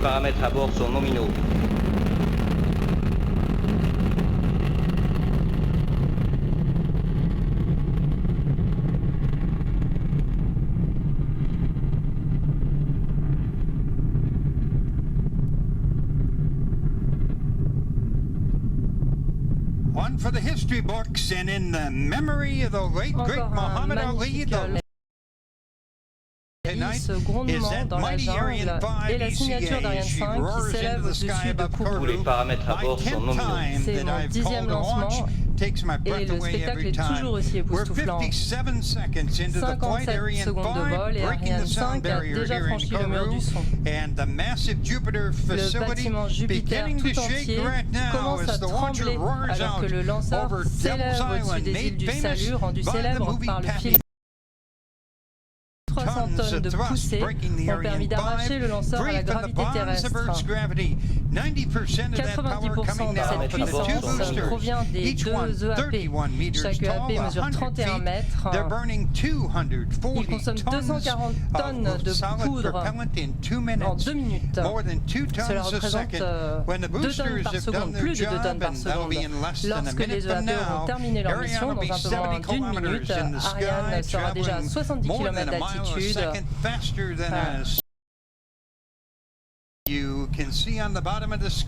paramètres à bord sont nominaux. One for the history books and in the memory of the late great Muhammad Ali, the grondement dans la jungle et la signature d'Ariane 5 qui s'élève au-dessus de Kourou. Tous les paramètres à bord sont nominaux. C'est mon 10e lancement et le spectacle est toujours aussi époustouflant. 57 secondes de vol et Ariane 5 a déjà franchi le mur du son. Le bâtiment Jupiter tout entier commence à trembler alors que le lanceur s'élève au-dessus des îles du Salut, rendu célèbre par le film. 300 tonnes de poussée ont permis d'arracher le lanceur à la gravité terrestre. 90% de cette puissance provient des deux EAP. Chaque EAP mesure 31 mètres. Il consomme 240 tonnes de poudre en 2 minutes. Cela représente 2 tonnes par seconde, plus de 2 tonnes par seconde. Lorsque les EAP auront terminé leur mission, dans un peu moins d'une minute, Ariane sera déjà à 70 km d'altitude.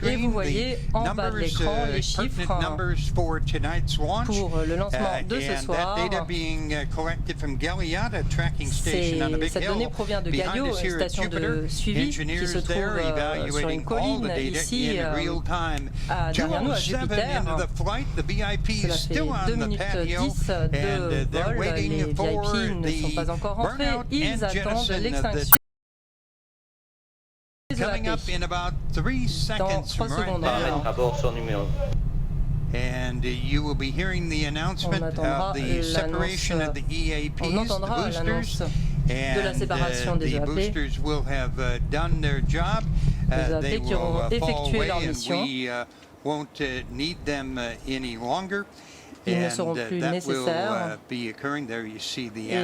Et vous voyez en bas de l'écran les chiffres pour le lancement de ce soir. Cette donnée provient de Galio, station de suivi qui se trouve sur une colline ici derrière nous à Jupiter. Cela fait 2 minutes 10 de vol. Les VIP ne sont pas encore rentrés. Ils attendent l'extinction. Coming up in about 3 seconds from right now. And you will be hearing the announcement of the separation of the EAPs, the boosters, and the boosters will have done their job. They will fall away and we won't need them any longer. Ils ne seront plus nécessaires. Et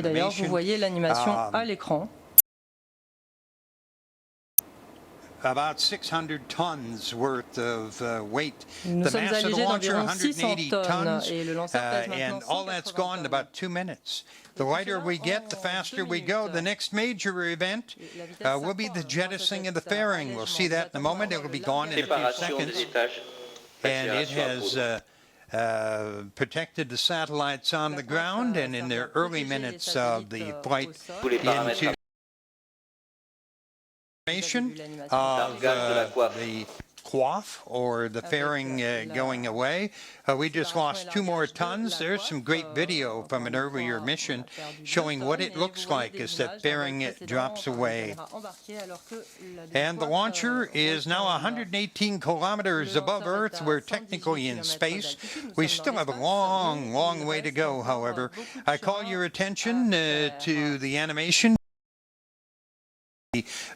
d'ailleurs, vous voyez l'animation à l'écran. About 600 tons worth of weight. Nous sommes allégés d'environ 600 tonnes et le lanceur pèse and all that's gone in about 2 minutes. The lighter we get, the faster we go. The next major event will be the jettisoning of the fairing. We'll see that in a moment. It will be gone in a few seconds. And it has protected the satellites on the ground and in their early minutes of the flight into of the quaff or the fairing going away. We just lost 2 more tons. There's some great video from an earlier mission showing what it looks like as that fairing drops away. And the launcher is now 118 kilometers above Earth. We're technically in space. We still have a long, long way to go, however. I call your attention to the animation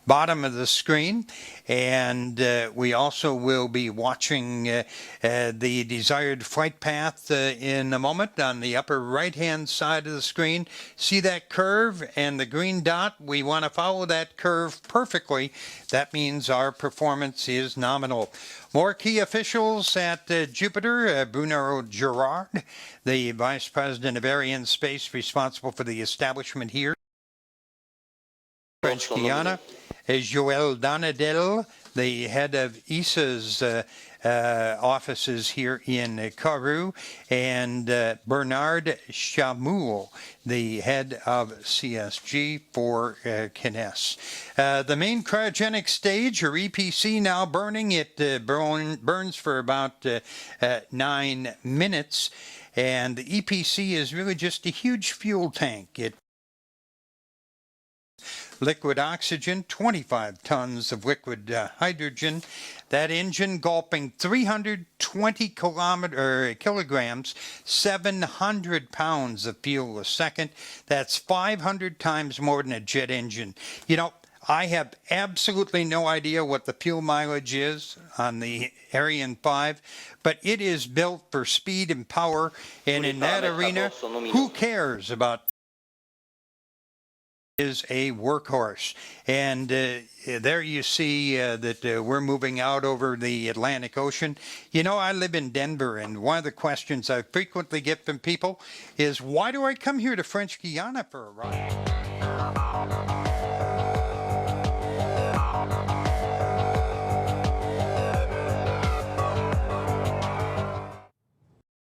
bottom of the screen, and we also will be watching the desired flight path in a moment on the upper right hand side of the screen. See that curve and the green dot? We want to follow that curve perfectly. That means our performance is nominal. More key officials at Jupiter, Bruno Gerard, the Vice President of Ariane Space responsible for the establishment here. French Guiana, Joël Donadel, the head of ESA's offices here in Kourou, and Bernard Chamoul, the head of CSG for Kines. The main cryogenic stage, or EPC, now burning. It burns for about 9 minutes, and the EPC is really just a huge fuel tank. It liquid oxygen, 25 tons of liquid hydrogen. That engine gulping 320 kilograms, 700 pounds of fuel a second. That's 500 times more than a jet engine. You know, I have absolutely no idea what the fuel mileage is on the Ariane 5, but it is built for speed and power, and in that arena, who cares about is a workhorse. And there you see that we're moving out over the Atlantic Ocean. You know, I live in Denver, and one of the questions I frequently get from people is, why do I come here to French Guiana for a ride?